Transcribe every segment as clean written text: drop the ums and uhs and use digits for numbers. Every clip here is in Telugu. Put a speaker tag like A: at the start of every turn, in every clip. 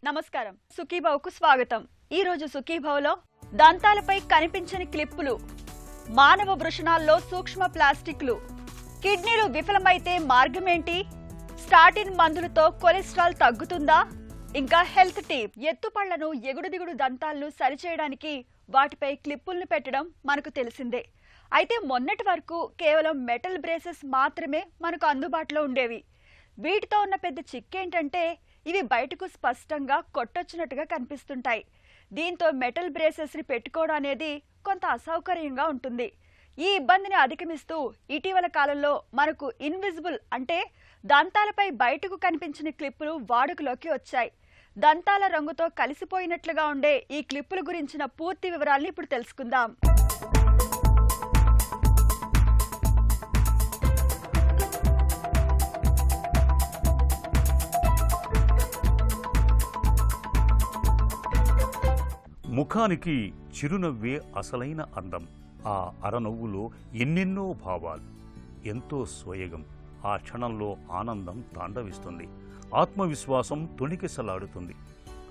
A: నమస్కారం, సుఖీభావ్కు స్వాగతం. ఈ రోజు సుఖీభావ్లో దంతాలపై కనిపించని క్లిప్పులు, మానవ వృషణాల్లో సూక్ష్మ ప్లాస్టిక్లు, కిడ్నీలు విఫలమైతే మార్గమేంటి, స్టాటిన్ మందులతో కొలెస్ట్రాల్ తగ్గుతుందా, ఇంకా హెల్త్ టిప్. ఎత్తుపళ్లను ఎగుడు దిగుడు దంతాలను సరిచేయడానికి వాటిపై క్లిప్పులను పెట్టడం మనకు తెలిసిందే. అయితే మొన్నటి వరకు కేవలం మెటల్ బ్రేసెస్ మాత్రమే మనకు అందుబాటులో ఉండేవి. వీటితో ఉన్న పెద్ద చిక్కేంటంటే ఇవి బయటకు స్పష్టంగా కొట్టొచ్చినట్టుగా కనిపిస్తుంటాయి. దీంతో మెటల్ బ్రేసెస్ని పెట్టుకోవడం అనేది కొంత అసౌకర్యంగా ఉంటుంది. ఈ ఇబ్బందిని అధిగమిస్తూ ఇటీవల కాలంలో మనకు ఇన్విజిబుల్ అంటే దంతాలపై బయటకు కనిపించిన క్లిప్పులు వాడుకలోకి వచ్చాయి. దంతాల రంగుతో కలిసిపోయినట్లుగా ఉండే ఈ క్లిప్పుల గురించిన పూర్తి వివరాలను ఇప్పుడు తెలుసుకుందాం.
B: ముఖానికి చిరునవ్వే అసలైన అందం. ఆ అరనవ్వులో ఎన్నెన్నో భావాలు, ఎంతో స్వయగం. ఆ క్షణంలో ఆనందం తాండవిస్తుంది, ఆత్మవిశ్వాసం తొణికిసలాడుతుంది,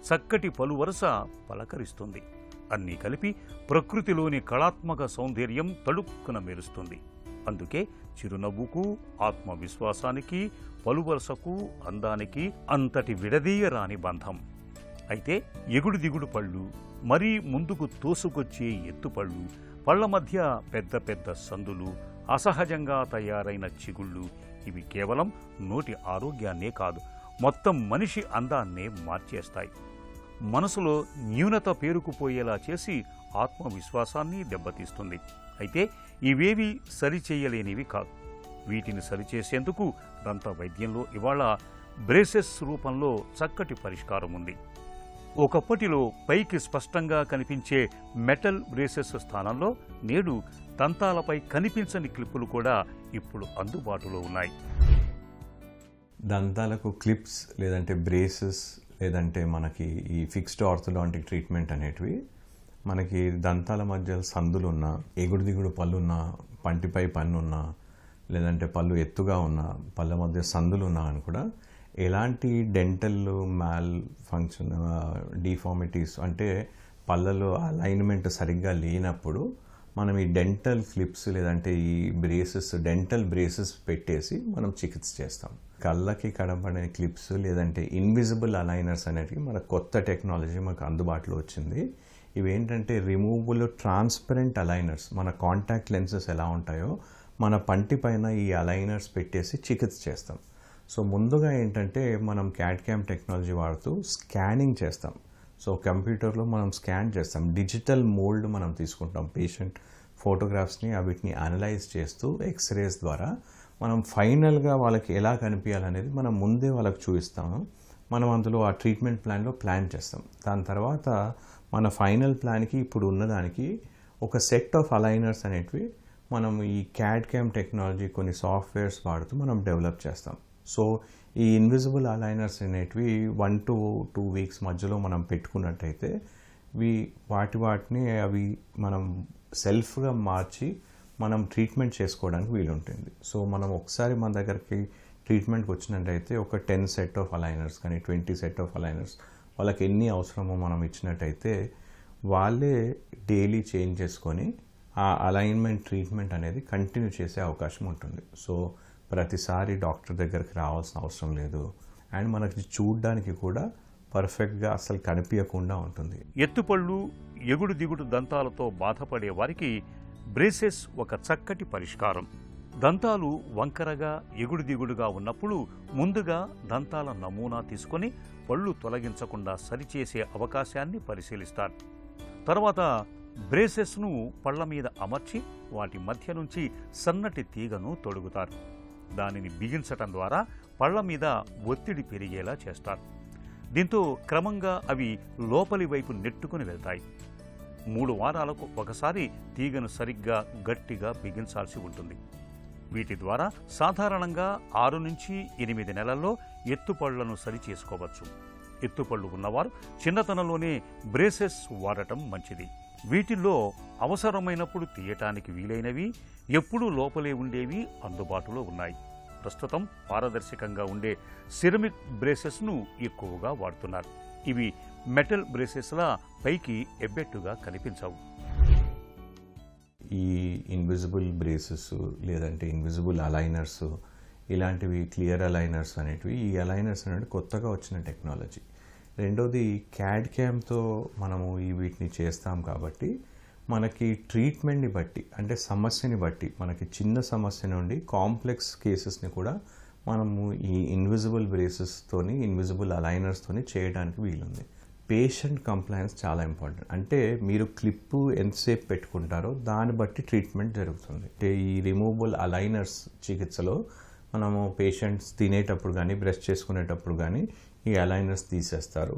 B: చక్కటి పలువరస పలకరిస్తుంది. అన్నీ కలిపి ప్రకృతిలోని కళాత్మక సౌందర్యం తడుక్కున మెరుస్తుంది. అందుకే చిరునవ్వుకు, ఆత్మవిశ్వాసానికి, పలువరసకు, అందానికి అంతటి విడదీయరాని బంధం. అయితే ఎగుడు దిగుడు పళ్ళు, మరీ ముందుకు తోసుకొచ్చే ఎత్తుపళ్ళు, పళ్ల మధ్య పెద్ద పెద్ద సందులు, అసహజంగా తయారైన చిగుళ్ళు, ఇవి కేవలం నోటి ఆరోగ్యాన్నే కాదు, మొత్తం మనిషి అందాన్నే మార్చేస్తాయి. మనసులో న్యూనత పేరుకుపోయేలా చేసి ఆత్మవిశ్వాసాన్ని దెబ్బతీస్తుంది. అయితే ఇవేవి సరిచేయలేనివి కాదు. వీటిని సరిచేసేందుకు దంత వైద్యంలో ఇవాళ బ్రేసెస్ రూపంలో చక్కటి పరిష్కారం ఉంది. ఒకప్పటిలో పైకి స్పష్టంగా కనిపించే మెటల్ బ్రేసెస్ స్థానంలో నేడు దంతాలపై కనిపించని క్లిప్పులు కూడా ఇప్పుడు అందుబాటులో ఉన్నాయి.
C: దంతాలకు క్లిప్స్ లేదంటే బ్రేసెస్ లేదంటే మనకి ఈ ఫిక్స్డ్ ఆర్థోడాంటిక్ ట్రీట్మెంట్ అనేటివి మనకి దంతాల మధ్య సందులున్నా, ఎగుడు దిగుడు పళ్ళున్నా, పంటిపై పన్నున్నా, లేదంటే పళ్ళు ఎత్తుగా ఉన్నా, పళ్ళ మధ్య సందులున్నా అని కూడా ఎలాంటి డెంటల్ మ్యాల్ ఫంక్షన్ డిఫార్మిటీస్ అంటే పళ్ళలో అలైన్మెంట్ సరిగ్గా లేనప్పుడు మనం ఈ డెంటల్ క్లిప్స్ లేదంటే ఈ బ్రేసెస్, డెంటల్ బ్రేసెస్ పెట్టేసి మనం చికిత్స చేస్తాం. కళ్ళకి కనబడే క్లిప్స్ లేదంటే ఇన్విజిబుల్ అలైనర్స్ అనేటివి మన కొత్త టెక్నాలజీ మనకు అందుబాటులో వచ్చింది. ఇవేంటంటే రిమూవబుల్ ట్రాన్స్పరెంట్ అలైనర్స్. మన కాంటాక్ట్ లెన్సెస్ ఎలా ఉంటాయో మన పంటి పైన ఈ అలైనర్స్ పెట్టేసి చికిత్స చేస్తాం. సో ముందుగా ఏంటంటే మనం క్యాడ్ క్యామ్ టెక్నాలజీ వాడుతూ స్కానింగ్ చేస్తాం. సో కంప్యూటర్లో మనం స్కాన్ చేస్తాం, డిజిటల్ మోల్డ్ మనం తీసుకుంటాం. పేషెంట్ ఫోటోగ్రాఫ్స్ని వీటిని అనలైజ్ చేస్తూ ఎక్స్రేస్ ద్వారా మనం ఫైనల్గా వాళ్ళకి ఎలా కనిపించాలనేది మనం ముందే వాళ్ళకి చూపిస్తాము. మనం అందులో ఆ ట్రీట్మెంట్ ప్లాన్లో ప్లాన్ చేస్తాం. దాని తర్వాత మన ఫైనల్ ప్లాన్కి ఇప్పుడు ఉన్నదానికి ఒక సెట్ ఆఫ్ అలైనర్స్ అనేటివి మనం ఈ క్యాడ్ క్యామ్ టెక్నాలజీ కొన్ని సాఫ్ట్వేర్స్ వాడుతూ మనం డెవలప్ చేస్తాం. సో ఈ ఇన్విజిబుల్ అలైనర్స్ అనేటివి 1 to 2 weeks మధ్యలో మనం పెట్టుకున్నట్టయితే వాటిని అవి మనం సెల్ఫ్గా మార్చి మనం ట్రీట్మెంట్ చేసుకోవడానికి వీలుంటుంది. సో మనం ఒకసారి మన దగ్గరికి ట్రీట్మెంట్కి వచ్చినట్టయితే ఒక 10 సెట్ ఆఫ్ అలైనర్స్ కానీ 20 సెట్ ఆఫ్ అలైనర్స్ వాళ్ళకి ఎన్ని అవసరమో మనం ఇచ్చినట్టయితే వాళ్ళే డైలీ చేంజ్ చేసుకొని ఆ అలైన్మెంట్ ట్రీట్మెంట్ అనేది కంటిన్యూ చేసే అవకాశం ఉంటుంది. సో ప్రతిసారి డాక్టర్ దగ్గరికి రావాల్సిన అవసరం లేదు. అండ్ మనకి చూడడానికి కూడా పర్ఫెక్ట్గా అసలు కనిపించకుండా ఉంటుంది.
B: ఎత్తుపళ్ళు, ఎగుడు దిగుడు దంతాలతో బాధపడే వారికి బ్రేసెస్ ఒక చక్కటి పరిష్కారం. దంతాలు వంకరగా, ఎగుడు దిగుడుగా ఉన్నప్పుడు ముందుగా దంతాల నమూనా తీసుకొని పళ్ళు తొలగించకుండా సరిచేసే అవకాశాన్ని పరిశీలిస్తారు. తర్వాత బ్రేసెస్ను పళ్ల మీద అమర్చి వాటి మధ్య నుంచి సన్నటి తీగను తొడుగుతారు. దానిని బిగించటం ద్వారా పళ్ల మీద ఒత్తిడి పెరిగేలా చేస్తారు. దీంతో క్రమంగా అవి లోపలి వైపు నెట్టుకుని వెళ్తాయి. 3 వారాలకు ఒకసారి తీగను సరిగ్గా గట్టిగా బిగించాల్సి ఉంటుంది. వీటి ద్వారా సాధారణంగా 6 నుంచి 8 నెలల్లో ఎత్తుపళ్లను సరిచేసుకోవచ్చు. ఎత్తుపళ్ళు ఉన్నవారు చిన్నతనంలోనే బ్రేసెస్ వాడటం మంచిది. వీటిల్లో అవసరమైనప్పుడు తీయటానికి వీలైనవి, ఎప్పుడూ లోపలే ఉండేవి అందుబాటులో ఉన్నాయి. ప్రస్తుతం పారదర్శకంగా ఉండే సిరమిక్ బ్రేసెస్ను ఎక్కువగా వాడుతున్నారు. ఇవి మెటల్ బ్రేసెస్లా పైకి ఎబ్బెట్టుగా కనిపించవు.
C: ఈ ఇన్విజిబుల్ బ్రేసెస్ లేదంటే ఇన్విజిబుల్ అలైనర్స్ ఇలాంటివి, క్లియర్ అలైనర్స్ అనేటివి, ఈ అలైనర్స్ అనేవి కొత్తగా వచ్చిన టెక్నాలజీ. రెండోది క్యాడ్ క్యామ్తో మనము వీటిని చేస్తాం కాబట్టి మనకి ట్రీట్మెంట్ని బట్టి, అంటే సమస్యని బట్టి, మనకి చిన్న సమస్య నుండి కాంప్లెక్స్ కేసెస్ని కూడా మనము ఈ ఇన్విజిబుల్ బ్రేసెస్తోని, ఇన్విజిబుల్ అలైనర్స్తోని చేయడానికి వీలుంది. పేషెంట్ కంప్లైన్స్ చాలా ఇంపార్టెంట్. అంటే మీరు క్లిప్పు ఎంతసేపు పెట్టుకుంటారో దాన్ని బట్టి ట్రీట్మెంట్ జరుగుతుంది. అంటే ఈ రిమూవబుల్ అలైనర్స్ చికిత్సలో మనము పేషెంట్స్ తినేటప్పుడు కానీ బ్రష్ చేసుకునేటప్పుడు కానీ ఈ అలైనర్స్ తీసేస్తారు.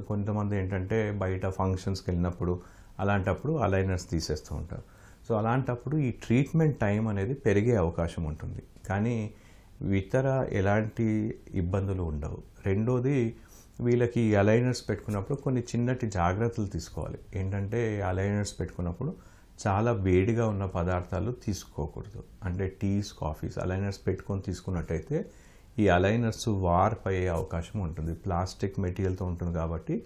C: కొంతమంది ఏంటంటే బయట ఫంక్షన్స్కి వెళ్ళినప్పుడు అలాంటప్పుడు అలైనర్స్ తీసేస్తూ ఉంటారు. సో అలాంటప్పుడు ఈ ట్రీట్మెంట్ టైం అనేది పెరిగే అవకాశం ఉంటుంది, కానీ ఇతర ఎలాంటి ఇబ్బందులు ఉండవు. రెండోది, వీళ్ళకి అలైనర్స్ పెట్టుకున్నప్పుడు కొన్ని చిన్నటి జాగ్రత్తలు తీసుకోవాలి. ఏంటంటే అలైనర్స్ పెట్టుకున్నప్పుడు చాలా వేడిగా ఉన్న పదార్థాలు తీసుకోకూడదు. అంటే టీస్, కాఫీస్ అలైనర్స్ పెట్టుకొని తీసుకున్నట్టయితే ఈ అలైనర్స్ వార్ప్ అయ్యే అవకాశం ఉంటుంది. ప్లాస్టిక్ మెటీరియల్తో ఉంటుంది కాబట్టి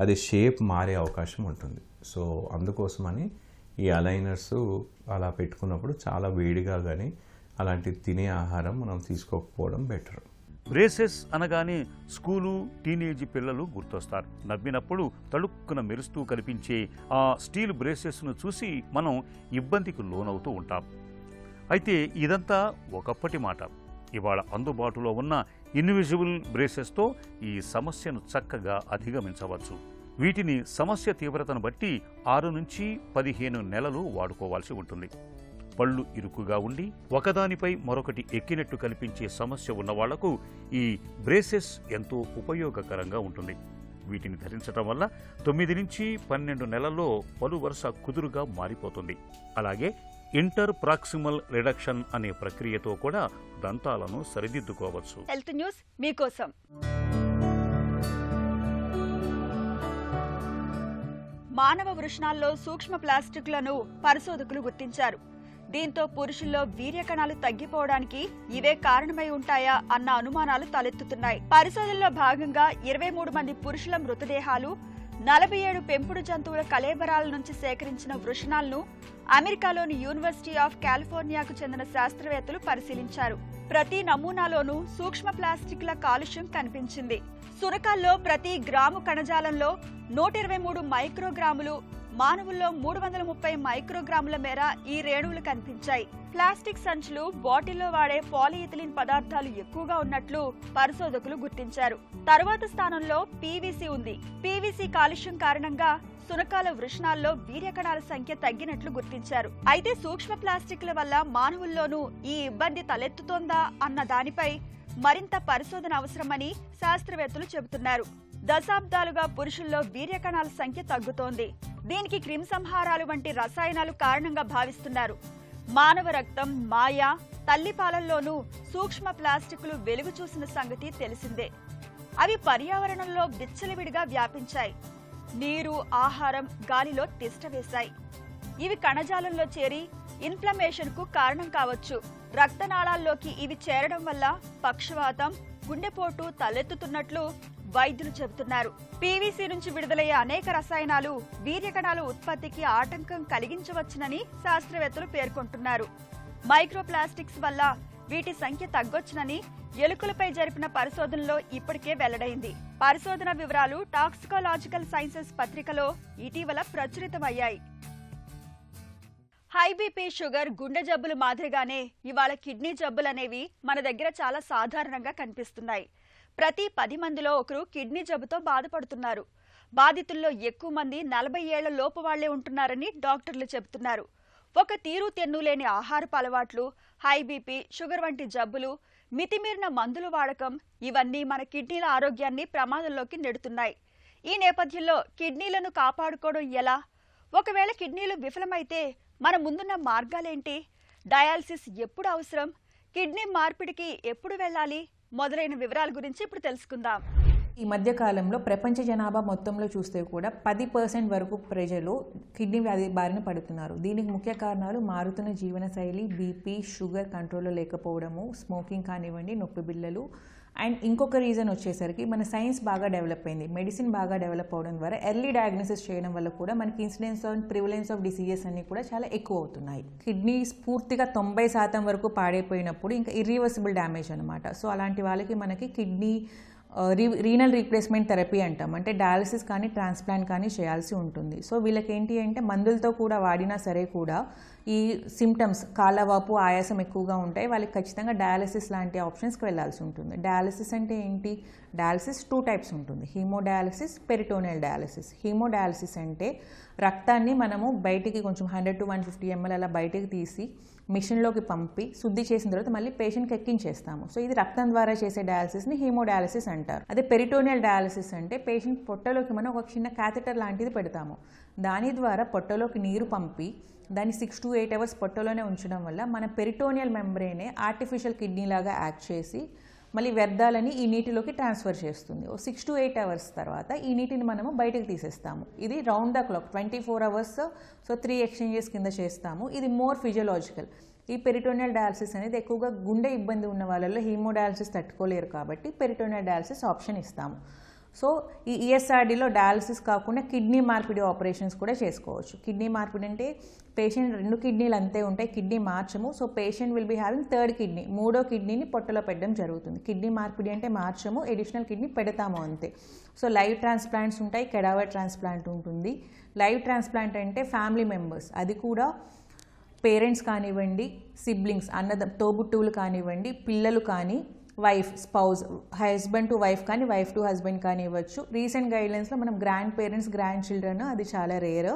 C: అది షేప్ మారే అవకాశం ఉంటుంది. సో అందుకోసమని ఈ అలైనర్స్ అలా పెట్టుకున్నప్పుడు చాలా వేడిగా కానీ అలాంటి తినే ఆహారం మనం తీసుకోకపోవడం బెటర్.
B: బ్రేసెస్ అనగానే స్కూలు, టీనేజ్ పిల్లలు గుర్తొస్తారు. నవ్వినప్పుడు తళుక్కున మెరుస్తూ కనిపించే ఆ స్టీల్ బ్రేసెస్ను చూసి మనం ఇబ్బందికి లోనవుతూ ఉంటాం. అయితే ఇదంతా ఒకప్పటి మాట. ఇవాళ అందుబాటులో ఉన్న ఇన్విజిబుల్ బ్రేసెస్తో ఈ సమస్యను చక్కగా అధిగమించవచ్చు. వీటిని సమస్య తీవ్రతను బట్టి 6 నుంచి 15 నెలలు వాడుకోవాల్సి ఉంటుంది. పళ్ళు ఇరుకుగా ఉండి ఒకదానిపై మరొకటి ఎక్కినట్టు కనిపించే సమస్య ఉన్న వాళ్లకు ఈ బ్రేసెస్ ఎంతో ఉపయోగకరంగా ఉంటుంది. వీటిని ధరించడం వల్ల 9 నుంచి 12 నెలల్లో పలు వరుస కుదురుగా మారిపోతుంది. అలాగే ఇంటర్ ప్రాక్సిమల్ రిడక్షన్ అనే ప్రక్రియతో కూడా దంతాలను సరిదిద్దుకోవచ్చు.
A: హెల్త్ న్యూస్ మీకోసం. మానవ వృషణాల్లో సూక్ష్మ ప్లాస్టిక్లను పరిశోధకులు గుర్తించారు. దీంతో పురుషుల్లో వీర్య కణాలు తగ్గిపోవడానికి ఇవే కారణమై ఉంటాయా అన్న అనుమానాలు తలెత్తుతున్నాయి. పరిశోధనలో భాగంగా 23 మంది పురుషుల మృతదేహాలు, 47 పెంపుడు జంతువుల కళేబరాల నుంచి సేకరించిన వృషణాలను అమెరికాలోని యూనివర్సిటీ ఆఫ్ కాలిఫోర్నియాకు చెందిన శాస్త్రవేత్తలు పరిశీలించారు. ప్రతి నమూనాలోనూ సూక్ష్మ ప్లాస్టిక్ల కాలుష్యం కనిపించింది. సురకాల్లో ప్రతి గ్రాము కణజాలంలో 123 మైక్రోగ్రాములు, మానవుల్లో 330 మైక్రోగ్రాముల మేర ఈ రేణువులు కనిపించాయి. ప్లాస్టిక్ సంచులు, బాటిల్లో వాడే పాలిఇథిలిన్ పదార్థాలు ఎక్కువగా ఉన్నట్లు పరిశోధకులు గుర్తించారు. తరువాత స్థానంలో పీవీసీ ఉంది. పీవీసీ కాలుష్యం కారణంగా సునకాల వృషణాల్లో వీర్యకణాల సంఖ్య తగ్గినట్లు గుర్తించారు. అయితే సూక్ష్మ ప్లాస్టిక్ల వల్ల మానవుల్లోనూ ఈ ఇబ్బంది తలెత్తుతోందా అన్న దానిపై మరింత పరిశోధన అవసరమని శాస్త్రవేత్తలు చెబుతున్నారు. దశాబ్దాలుగా పురుషుల్లో వీర్యకణాల సంఖ్య తగ్గుతోంది. దీనికి క్రిమిసంహారాలు వంటి రసాయనాలు కారణంగా భావిస్తున్నారు. మానవ రక్తం, మాయ, తల్లిపాలల్లోనూ సూక్ష్మ ప్లాస్టిక్లు వెలుగు చూసిన సంగతి తెలిసిందే. అవి పర్యావరణంలో విచ్చలవిడిగా వ్యాపించాయి. నీరు, ఆహారం, గాలిలో తిష్టవేశాయి. ఇవి కణజాలంలో చేరి ఇన్ఫ్లమేషన్ కు కారణం కావచ్చు. రక్తనాళాల్లోకి ఇవి చేరడం వల్ల పక్షవాతం, గుండెపోటు తలెత్తుతున్నట్లు వైద్యులు చెబుతున్నారు. పీవీసీ నుంచి విడుదలయ్యే అనేక రసాయనాలు వీర్యకణాల ఉత్పత్తికి ఆటంకం కలిగించవచ్చునని శాస్త్రవేత్తలు పేర్కొంటున్నారు. మైక్రోప్లాస్టిక్స్ వల్ల వీటి సంఖ్య తగ్గొచ్చునని ఎలుకలపై జరిపిన పరిశోధనలో ఇప్పటికే వెల్లడైంది. పరిశోధన వివరాలు టాక్సికోలాజికల్ సైన్సెస్ పత్రికలో ఇటీవల ప్రచురితమయ్యాయి. హై బీపీ, షుగర్, గుండె జబ్బులు మాదిరిగానే ఇవాళ కిడ్నీ జబ్బులనేవి మన దగ్గర చాలా సాధారణంగా కనిపిస్తున్నాయి. ప్రతి 10 మందిలో ఒకరు కిడ్నీ జబ్బుతో బాధపడుతున్నారు. బాధితుల్లో ఎక్కువ మంది 40 ఏళ్ల లోపు వాళ్లే ఉంటున్నారని డాక్టర్లు చెబుతున్నారు. ఒక తీరు తెన్ను లేని ఆహారపు అలవాట్లు, హై బీపీ, షుగర్ వంటి జబ్బులు, మితిమీరిన మందుల వాడకం ఇవన్నీ మన కిడ్నీల ఆరోగ్యాన్ని ప్రమాదంలోకి నెడుతున్నాయి. ఈ నేపథ్యంలో కిడ్నీలను కాపాడుకోవడం ఎలా? ఒకవేళ కిడ్నీలు విఫలమైతే మన ముందున్న మార్గాలేంటి? డయాలసిస్ ఎప్పుడు అవసరం? కిడ్నీ మార్పిడికి ఎప్పుడు వెళ్ళాలి? మొదలైన వివరాల గురించి ఇప్పుడు తెలుసుకుందాం.
D: ఈ మధ్య కాలంలో ప్రపంచ జనాభా మొత్తంలో చూస్తే కూడా 10% వరకు ప్రజలు కిడ్నీ వ్యాధి బారిన పడుతున్నారు. దీనికి ముఖ్య కారణాలు మారుతున్న జీవనశైలి, బీపీ, షుగర్ కంట్రోల్లో లేకపోవడము, స్మోకింగ్ కానివ్వండి, నొప్పి బిళ్ళలు అండ్ ఇంకొక రీజన్ వచ్చేసరికి మన సైన్స్ బాగా డెవలప్ అయింది, మెడిసిన్ బాగా డెవలప్ అవడం ద్వారా ఎర్లీ డయాగ్నోసిస్ చేయడం వల్ల కూడా మనకి incidence on prevalence of diseases అన్ని కూడా చాలా ఎక్కువ అవుతున్నాయి. కిడ్నీస్ పూర్తిగా 90% వరకు పాడైపోయినప్పుడు ఇంకా ఇర్రివర్సిబుల్ డ్యామేజ్ అనమాట. సో అలాంటి వాళ్ళకి మనకి కిడ్నీ రీనల్ రీప్లేస్మెంట్ థెరపీ అంటాం, అంటే డయాలసిస్ కానీ ట్రాన్స్ప్లాంట్ కానీ చేయాల్సి ఉంటుంది. సో వీళ్ళకి ఏంటి అంటే మందులతో కూడా వాడినా సరే కూడా ఈ సిమ్టమ్స్ కాళ్ళవాపు ఆయాసం ఎక్కువగా ఉంటాయి, వాళ్ళకి ఖచ్చితంగా డయాలసిస్ లాంటి ఆప్షన్స్కి వెళ్ళాల్సి ఉంటుంది. డయాలసిస్ అంటే ఏంటి? డయాలసిస్ 2 టైప్స్ ఉంటుంది, హీమోడయాలసిస్, పెరిటోనియల్ డయాలసిస్. హీమోడయాలసిస్ అంటే రక్తాన్ని మనము బయటికి కొంచెం 100 to 150 ml అలా బయటికి తీసి మిషన్లోకి పంపి శుద్ధి చేసిన తర్వాత మళ్ళీ పేషెంట్కి ఎక్కించేస్తాము. సో ఇది రక్తం ద్వారా చేసే డయాలసిస్ని హీమోడయాలసిస్ అంటారు. అదే పెరిటోనియల్ డయాలసిస్ అంటే పేషెంట్ పొట్టలోకి మనం ఒక చిన్న క్యాథెటర్ లాంటిది పెడతాము, దాని ద్వారా పొట్టలోకి నీరు పంపి దాన్ని 6 to 8 hours పొట్టలోనే ఉంచడం వల్ల మన పెరిటోనియల్ మెంబ్రేనే ఆర్టిఫిషియల్ కిడ్నీ లాగా యాక్ట్ చేసి మళ్ళీ వ్యర్థాలని ఈ నీటిలోకి ట్రాన్స్ఫర్ చేస్తుంది. 6 to 8 hours తర్వాత ఈ నీటిని మనము బయటకు తీసేస్తాము. ఇది round the clock 24 hours, so 3 exchanges కింద చేస్తాము. ఇది మోర్ ఫిజియోలాజికల్. ఈ పెరిటోనియల్ డయాలసిస్ అనేది ఎక్కువగా గుండె ఇబ్బంది ఉన్న వాళ్ళలో హీమోడయాలసిస్ తట్టుకోలేరు కాబట్టి పెరిటోనియల్ డయాలసిస్ ఆప్షన్ ఇస్తాము. సో ఈ ఈఎస్ఆర్డీలో డయాలసిస్ కాకుండా కిడ్నీ మార్పిడి ఆపరేషన్స్ కూడా చేసుకోవచ్చు. కిడ్నీ మార్పిడి అంటే పేషెంట్ 2 కిడ్నీలు అంతే ఉంటాయి, కిడ్నీ మార్చము. So patient will be having 3rd kidney, 3వ కిడ్నీని పొట్టలో పెట్టడం జరుగుతుంది. కిడ్నీ మార్పిడి అంటే మార్చము, ఎడిషనల్ కిడ్నీ పెడతాము అంతే. సో లైవ్ ట్రాన్స్ప్లాంట్స్ ఉంటాయి, కెడావర్ ట్రాన్స్ప్లాంట్ ఉంటుంది. లైవ్ ట్రాన్స్ప్లాంట్ అంటే ఫ్యామిలీ మెంబర్స్, అది కూడా పేరెంట్స్ కానివ్వండి, సిబ్లింగ్స్ తోబుట్టువులు కానివ్వండి, పిల్లలు కానీ, wife spouse, husband to wife కానీ వైఫ్ టు హస్బెండ్ కానీ ఇవ్వచ్చు. రీసెంట్ గైడ్లైన్స్లో మనం గ్రాండ్ పేరెంట్స్, గ్రాండ్ చిల్డ్రన్ అది చాలా రేర్.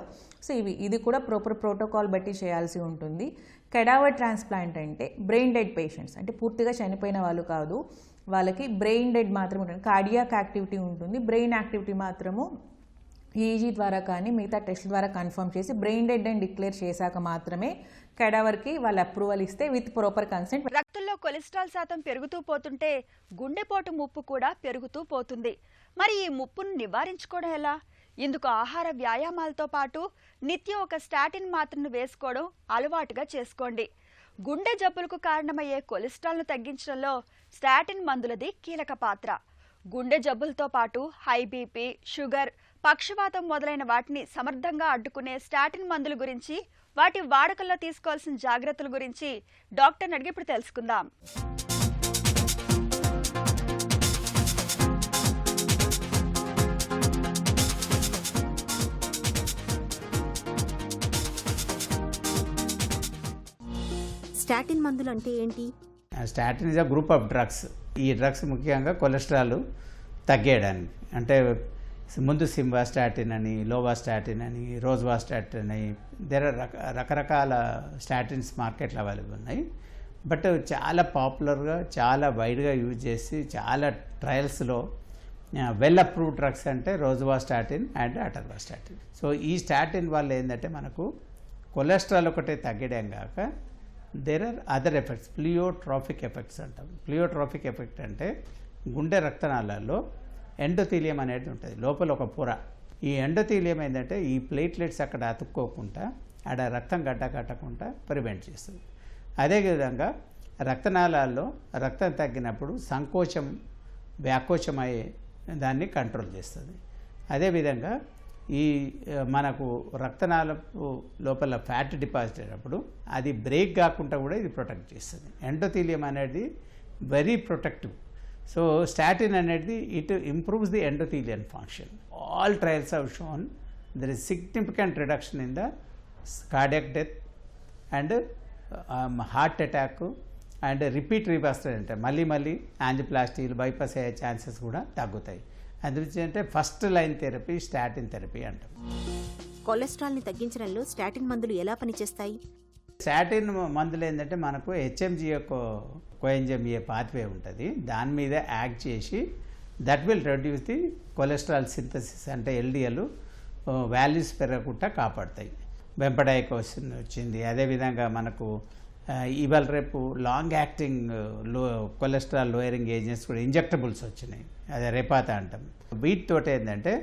D: సో ఇది కూడా ప్రాపర్ ప్రోటోకాల్ బట్టి చేయాల్సి ఉంటుంది. కెడావర్ ట్రాన్స్ప్లాంట్ అంటే బ్రెయిన్ డెడ్ పేషెంట్స్, అంటే పూర్తిగా చనిపోయిన వాళ్ళు కాదు, వాళ్ళకి బ్రెయిన్ డెడ్ మాత్రమే ఉంటుంది, కార్డియాక్ యాక్టివిటీ ఉంటుంది, బ్రెయిన్ యాక్టివిటీ మాత్రము ఈజీ ద్వారా కానీ మిగతా టెస్ట్ ద్వారా కన్ఫర్మ్ చేసి బ్రెయిన్ డెడ్ అని డిక్లేర్ చేశాక మాత్రమే కెడావర్కి వాళ్ళు అప్రూవల్ ఇస్తే విత్ ప్రాపర్ కన్సెంట్.
A: రక్తంలో కొలెస్ట్రాల్ శాతం పెరుగుతూ పోతుంటే గుండెపోటు ముప్పు కూడా పెరుగుతూ పోతుంది. మరి ఈ ముప్పును నివారించుకోవడం ఎలా? ఇందుకు ఆహార వ్యాయామాలతో పాటు నిత్యం ఒక స్టాటిన్ మాత్రను వేసుకోవడం అలవాటుగా చేసుకోండి. గుండె జబ్బులకు కారణమయ్యే కొలెస్ట్రాల్ను తగ్గించడంలో స్టాటిన్ మందులది కీలక పాత్ర. గుండె జబ్బులతో పాటు హై బీపీ, షుగర్, పక్షవాతం మొదలైన వాటిని సమర్థంగా అడ్డుకునే స్టాటిన్ మందుల గురించి, వాటి వాడకంలో తీసుకోవాల్సిన జాగ్రత్తల గురించి డాక్టర్ని అడిగి ఇప్పుడు తెలుసుకుందాం.
E: స్టాటిన్ మందులు అంటే ఏంటి?
F: Statin is a group of drugs. ఈ డ్రగ్స్ ముఖ్యంగా కొలెస్ట్రాల్ తగ్గేయడానికి, అంటే ముందు సింవాస్టాటిన్ అని, లోవాస్టాటిన్ అని, రోజ్వాస్టాటిన్ అని, రకరకాల స్టాటిన్స్ మార్కెట్లో అవైలబుల్ ఉన్నాయి. బట్ చాలా పాపులర్గా, చాలా వైడ్గా యూజ్ చేసి చాలా ట్రయల్స్లో వెల్ అప్రూవ్డ్ డ్రగ్స్ అంటే రోజ్వాస్టాటిన్ అండ్ అటర్వాస్టాటిన్. సో ఈ స్టాటిన్ వల్ల ఏంటంటే మనకు కొలెస్ట్రాల్ ఒకటే తగ్గడం కాక there are other effects, pleiotropic effects అంటాం. ప్లియోట్రాఫిక్ ఎఫెక్ట్ అంటే గుండె రక్తనాళాల్లో ఎండోథీలియం అనేది ఉంటుంది, లోపల ఒక పొర. ఈ ఎండోథీలియం ఏంటంటే ఈ ప్లేట్లెట్స్ అక్కడ అతుక్కోకుండా, ఆడ రక్తం గడ్డ కట్టకుండా ప్రివెంట్ చేస్తుంది. అదేవిధంగా రక్తనాళాల్లో రక్తం తగ్గినప్పుడు సంకోచం, వ్యాకోచం అయ్యే దాన్ని కంట్రోల్ చేస్తుంది. అదేవిధంగా ఈ మనకు రక్తనాళపు లోపల ఫ్యాట్ డిపాజిట్ అయినప్పుడు అది బ్రేక్ కాకుండా కూడా ఇది ప్రొటెక్ట్ చేస్తుంది. ఎండోథీలియం అనేది వెరీ ప్రొటెక్టివ్. సో స్టాటిన్ అనేది it improves the endothelial function. All trials have shown there is significant reduction in the cardiac death and heart attack and repeat రీబాస్టర్ అంటే మళ్ళీ యాంజియోప్లాస్టీలు, బైపాస్ అయ్యే ఛాన్సెస్ కూడా తగ్గుతాయి. అందుకంటే first line therapy statin therapy అంటాం.
E: కొలెస్ట్రాల్ని తగ్గించడంలో స్టాటిన్ మందులు ఎలా పనిచేస్తాయి?
F: స్టాటిన్ మందులు ఏంటంటే మనకు హెచ్ఎంజీ కోఎంజైమ్ ఏ పాత్వే ఉంటుంది, దాని మీద యాక్ట్ చేసి that will reduce the cholesterol synthesis, అంటే ఎల్డిఎల్ వాల్యూస్ పెరగకుండా కాపాడుతాయి. బెంపడైకోసిన్ వచ్చింది. అదేవిధంగా మనకు ఇవాళ రేపు long acting cholesterol lowering agents కూడా ఇంజెక్టబుల్స్ వచ్చినాయి, అదే రెపాత అంటాం. వీటితో ఏంటంటే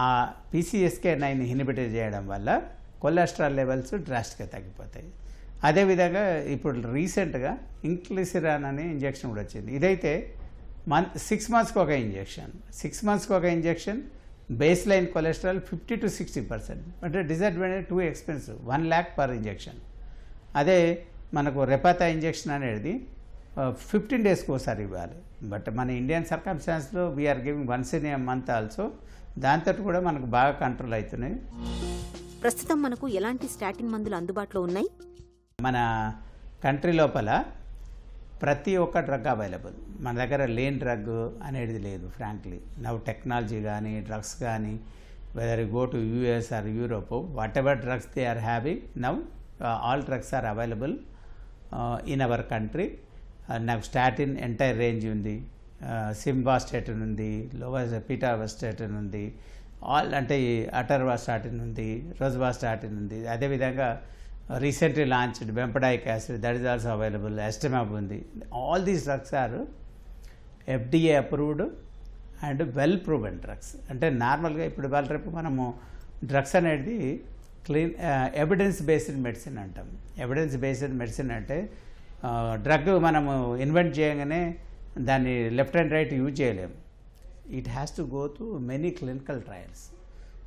F: ఆ PCSK9 ఇన్హిబిటర్ చేయడం వల్ల కొలెస్ట్రాల్ లెవెల్స్ డ్రాస్టిక్గా తగ్గిపోతాయి. అదేవిధంగా ఇప్పుడు రీసెంట్గా ఇంక్లిసిరాన్ అనే ఇంజెక్షన్ కూడా వచ్చింది. ఇదైతే 6 monthsకి ఒక ఇంజెక్షన్. 6 monthsకి ఒక injection. Base line cholesterol 50 to 60%. అంటే disadvantage too expensive, 1 lakh per injection. అదే మనకు రెపాతా ఇంజెక్షన్ అనేది 15 daysకి ఒకసారి ఇవ్వాలి. బట్ మన ఇండియన్ సర్కమ్స్టాన్స్లో we are giving once in a month also. దాంతో కూడా మనకు బాగా కంట్రోల్ అవుతున్నాయి.
E: ప్రస్తుతం మనకు ఎలాంటి స్టాటిన్ మందులు అందుబాటులో ఉన్నాయి?
F: మన కంట్రీ లోపల ప్రతి ఒక్క డ్రగ్ అవైలబుల్. మన దగ్గర లేని డ్రగ్ అనేది లేదు ఫ్రాంక్లీ. నవ్ టెక్నాలజీ కానీ డ్రగ్స్ కానీ whether go to US or Europe, whatever drugs they are having now, all drugs are available in our country. నాకు స్టాటిన్ ఎంటైర్ రేంజ్ ఉంది, సింవాస్టాటిన్ ఉంది, పిటావాస్టాటిన్ ఉంది, ఆల్ అంటే అటర్వాస్టాటిన్ ఉంది, రోజ్వాస్టాటిన్ ఉంది. అదేవిధంగా recently launched bempedoic acid, that is also available. ఎస్టమాబ్ ఉంది. All these drugs are FDA approved and well proven drugs. అంటే నార్మల్గా ఇప్పుడు వాళ్ళ రేపు మనము డ్రగ్స్ అనేది ఎవిడెన్స్ బేస్డ్ మెడిసిన్ అంటాం. ఎవిడెన్స్ బేస్డ్ మెడిసిన్ అంటే డ్రగ్ మనము ఇన్వెంట్ చేయగానే దాన్ని లెఫ్ట్ అండ్ రైట్ యూజ్ చేయలేము. It has to go to many clinical trials.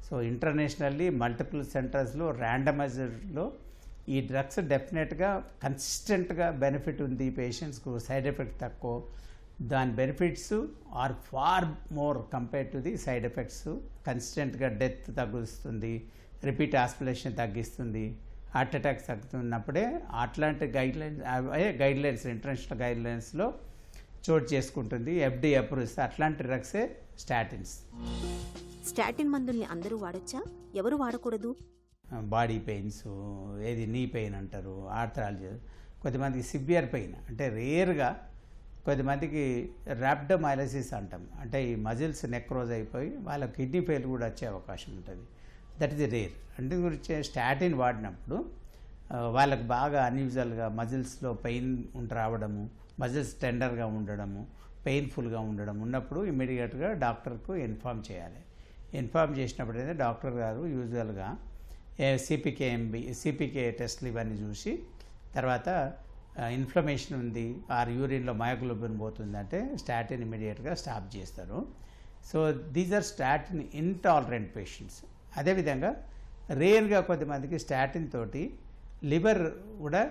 F: So internationally multiple సెంటర్స్లో ర్యాండమైజర్లో ఈ డ్రగ్స్ డెఫినెట్గా కన్సిస్టెంట్గా బెనిఫిట్ ఉంది పేషెంట్స్కు, సైడ్ ఎఫెక్ట్ తక్కువ. దాని benefits are far more compare to the side effects. కన్సిస్టెంట్గా డెత్ తగ్గిస్తుంది, రిపీట్ ఆస్పిరేషన్ తగ్గిస్తుంది, హార్ట్ అటాక్స్ తగ్గుతున్నప్పుడే అట్లాంటి గైడ్లైన్స్ ఇంటర్నేషనల్ గైడ్లైన్స్లో చోటు చేసుకుంటుంది. FDA అప్రూవ్స్ అట్లాంటి డ్రగ్సే స్టాటిన్స్.
E: స్టాటిన్ మందుల్ని అందరూ వాడొచ్చా? ఎవరు వాడకూడదు?
F: బాడీ పెయిన్స్, ఏది నీ పెయిన్ అంటారు, ఆర్థరాలజీ, కొద్దిమందికి సివియర్ పెయిన్ అంటే రేర్గా, కొద్దిమందికి ర్యాప్డోమైలసిస్ అంటాం, అంటే ఈ మజిల్స్ నెక్రోజ్ అయిపోయి వాళ్ళ కిడ్నీ ఫెయిల్ కూడా వచ్చే అవకాశం ఉంటుంది. That is rare. అంటే గురించి స్టాటిన్ వాడినప్పుడు వాళ్ళకి బాగా అన్యూజువల్గా మజిల్స్లో పెయిన్ రావడము, మజిల్స్ టెండర్గా ఉండడము, పెయిన్ఫుల్గా ఉండడం ఉన్నప్పుడు ఇమీడియట్గా డాక్టర్కు ఇన్ఫామ్ చేయాలి. ఇన్ఫామ్ చేసినప్పుడు అయితే డాక్టర్ గారు యూజువల్గా సిపికే టెస్ట్లు ఇవన్నీ చూసి తర్వాత ఇన్ఫ్లమేషన్ ఉంది ఆర్ యూరిన్లో మయోగ్లోబిన్ పోతుందంటే స్టాటిన్ ఇమీడియట్గా స్టాప్ చేస్తారు. So these are statin intolerant patients. అదేవిధంగా రేర్గా కొద్దిమందికి స్టాటిన్ తోటి లివర్ కూడా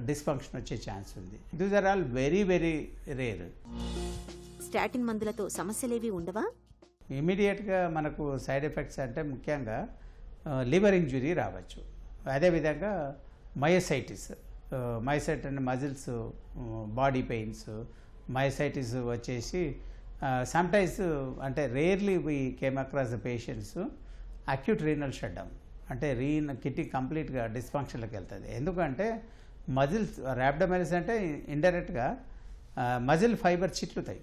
F: డిస్ఫంక్షన్ వచ్చే ఛాన్స్ ఉంది. These are all very very rare.
E: Statin మందులతో సమస్యలేవి ఉండవా?
F: ఇమీడియట్గా మనకు సైడ్ ఎఫెక్ట్స్ అంటే ముఖ్యంగా లివర్ ఇంజురీ రావచ్చు. అదేవిధంగా మయోసైటిస్ అంటే మజిల్స్ బాడీ పెయిన్స్, మయోసైటిస్ వచ్చేసి సమ్టైమ్స్ అంటే rarely we came across the patients acute renal shutdown, అంటే కిడ్నీ కంప్లీట్గా డిస్ఫంక్షన్లోకి వెళ్తుంది. ఎందుకంటే మజిల్స్ ర్యాప్డోమైలస్ అంటే ఇండైరెక్ట్గా మజిల్ ఫైబర్ చిట్లుతాయి.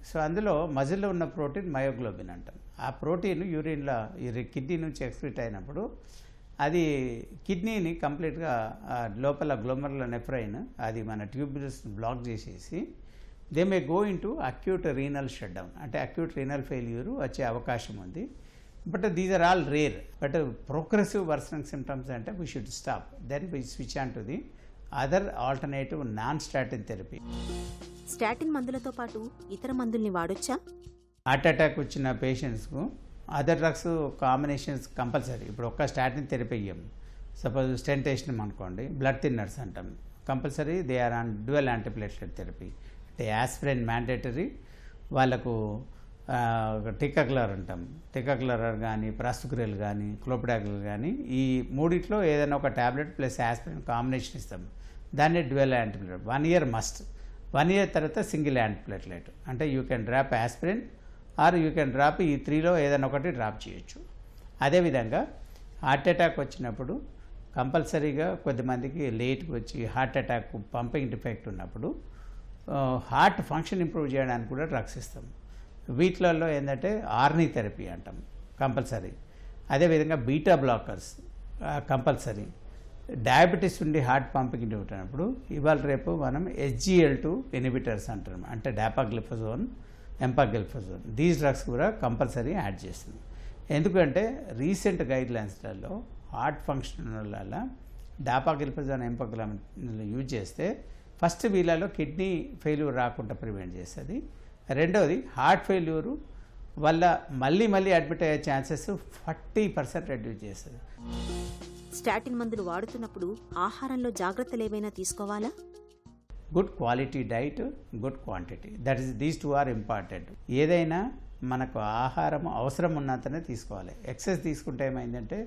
F: సో అందులో మజిల్లో ఉన్న ప్రోటీన్ మయోగ్లోబిన్ అంటాం. ఆ ప్రోటీన్ యూరిన్లో కిడ్నీ నుంచి ఎక్స్క్రీట్ అయినప్పుడు అది కిడ్నీని కంప్లీట్గా లోపల గ్లోమర్లో నెఫ్రైన్ అది మన ట్యూబ్యూల్స్ బ్లాక్ చేసేసి they may go into acute renal shutdown, అంటే అక్యూట్ రీనల్ ఫెయిల్యూర్ వచ్చే అవకాశం ఉంది. But these are all rare. But progressive worsening symptoms అంటే we should stop, then we switch on to the other alternative non statin therapy.
E: Statin మందులతో పాటు ఇతర మందుల్ని వాడొచ్చా?
F: హార్ట్ అటాక్ వచ్చిన పేషెంట్స్కు అదర్ డ్రగ్స్ కాంబినేషన్స్ కంపల్సరీ. ఇప్పుడు ఒక్క స్టాటిన్ థెరపీ ఇయ్యం. సపోజ్ స్టెంట్ వేసినాం అనుకోండి, బ్లడ్ థిన్నర్స్ అంటాం, compulsory they are on dual antiplatelet therapy. అంటే యాస్పిరిన్ మ్యాండేటరీ, వాళ్ళకు టికాక్లర్ అంటాం, టికాక్లర్ కానీ ప్రాస్టుగ్రెల్ కానీ క్లోపిడాగ్రెల్ కానీ ఈ మూడిట్లో ఏదైనా ఒక ట్యాబ్లెట్ ప్లస్ యాస్పిరిన్ కాంబినేషన్ ఇస్తాం. దాన్ని dual antiplatelet 1 year must. 1 year తర్వాత సింగిల్ యాంటీప్లేట్లెట్, అంటే you can drop aspirin or you can drop ఈ 3లో ఏదైనా ఒకటి డ్రాప్ చేయొచ్చు. అదేవిధంగా హార్ట్ అటాక్ వచ్చినప్పుడు కంపల్సరీగా కొద్దిమందికి లేట్కి వచ్చి హార్ట్ అటాక్ పంపింగ్ డిఫెక్ట్ ఉన్నప్పుడు హార్ట్ ఫంక్షన్ ఇంప్రూవ్ చేయడానికి కూడా డ్రగ్స్ ఇస్తాం. వీటిలలో ఏంటంటే ఆర్నీ థెరపీ అంటాం కంపల్సరీ. అదేవిధంగా బీటా బ్లాకర్స్ కంపల్సరీ. డయాబెటీస్ ఉండి హార్ట్ పంపింగ్ డిఫెక్ట్ అయినప్పుడు ఇవాళ రేపు మనం SGLT2 ఇన్హిబిటర్స్ అంటాం, అంటే డాపాగ్లిఫోజోన్, ఎంపాగ్లిఫోజోన్, దీస్ డ్రగ్స్ కూడా కంపల్సరీ యాడ్ చేస్తుంది. ఎందుకంటే రీసెంట్ గైడ్లైన్స్లలో హార్ట్ ఫంక్షన్ వల్ల డాపాగ్లిఫోజోన్, ఎంపాగ్లిఫోజోన్ యూజ్ చేస్తే ఫస్ట్ వీళ్ళలో కిడ్నీ ఫెయిల్యూర్ రాకుండా ప్రివెంట్ చేస్తుంది. రెండవది హార్ట్ ఫెయిల్యూరు వల్ల మళ్ళీ మళ్ళీ అడ్మిట్ అయ్యే ఛాన్సెస్ 40% రెడ్యూస్ చేస్తుంది.
E: స్టాటిన్ మందులు వాడుతున్నప్పుడు ఆహారంలో జాగ్రత్తలు ఏమైనా తీసుకోవాలా?
F: Good quality diet, good quantity, these two are important. ఏదైనా మనకు ఆహారం అవసరం ఉన్నంతనే తీసుకోవాలి. ఎక్సెస్ తీసుకుంటే ఏమైందంటే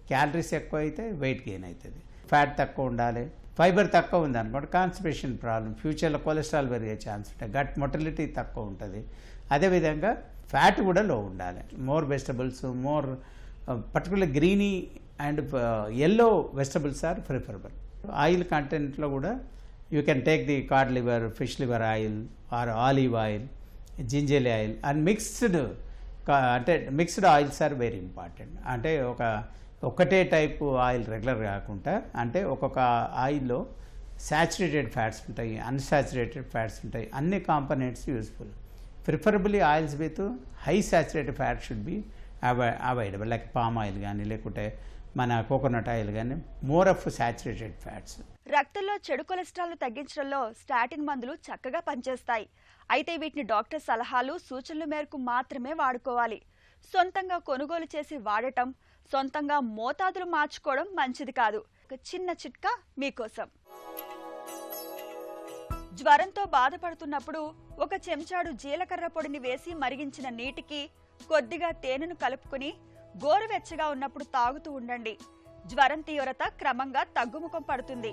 F: క్యాలరీస్ ఎక్కువ అయితే వెయిట్ గెయిన్ అవుతుంది. ఫ్యాట్ తక్కువ ఉండాలి, ఫైబర్ తక్కువ ఉంది అనుకోండి కాన్స్టిపేషన్ ప్రాబ్లం, ఫ్యూచర్లో కొలెస్ట్రాల్ పెరిగే ఛాన్స్ ఉంటాయి, గట్ మొటిలిటీ తక్కువ ఉంటుంది. అదేవిధంగా ఫ్యాట్ కూడా లో ఉండాలి. More vegetables, more particular greeny and yellow vegetables are preferable. Oil కంటెంట్లో కూడా you can take the cod liver, fish liver oil or olive oil, ginger oil and mixed oils are very important. అంటే ఒకటే టైపు ఆయిల్ రెగ్యులర్ కాకుండా, అంటే ఒక్కొక్క ఆయిల్లో సాచురేటెడ్ ఫ్యాట్స్ ఉంటాయి, అన్సాచురేటెడ్ ఫ్యాట్స్ ఉంటాయి, అన్ని components useful. Preferably oils with high saturated fat should be avoidable, like palm oil కానీ లేకుంటే మన కోకోనట్ ఆయిల్ కానీ, మోర్ ఆఫ్ సాచురేటెడ్ ఫ్యాట్స్.
A: రక్తంలో చెడు కొలెస్ట్రాల్ తగ్గించడంలో స్టాటిన్ మందులు చక్కగా పనిచేస్తాయి. అయితే వీటిని డాక్టర్ సలహాలు, సూచనల మేరకు మాత్రమే వాడుకోవాలి. సొంతంగా కొనుగోలు చేసి వాడటం, సొంతంగా మోతాదులు మార్చుకోవడం మంచిది కాదు. ఒక చిన్న చిట్కా మీకోసం. జ్వరంతో బాధపడుతున్నప్పుడు ఒక చెంచాడు జీలకర్ర పొడిని వేసి మరిగించిన నీటికి కొద్దిగా తేనెను కలుపుకుని గోరువెచ్చగా ఉన్నప్పుడు తాగుతూ ఉండండి. జ్వరం తీవ్రత క్రమంగా తగ్గుముఖం పడుతుంది.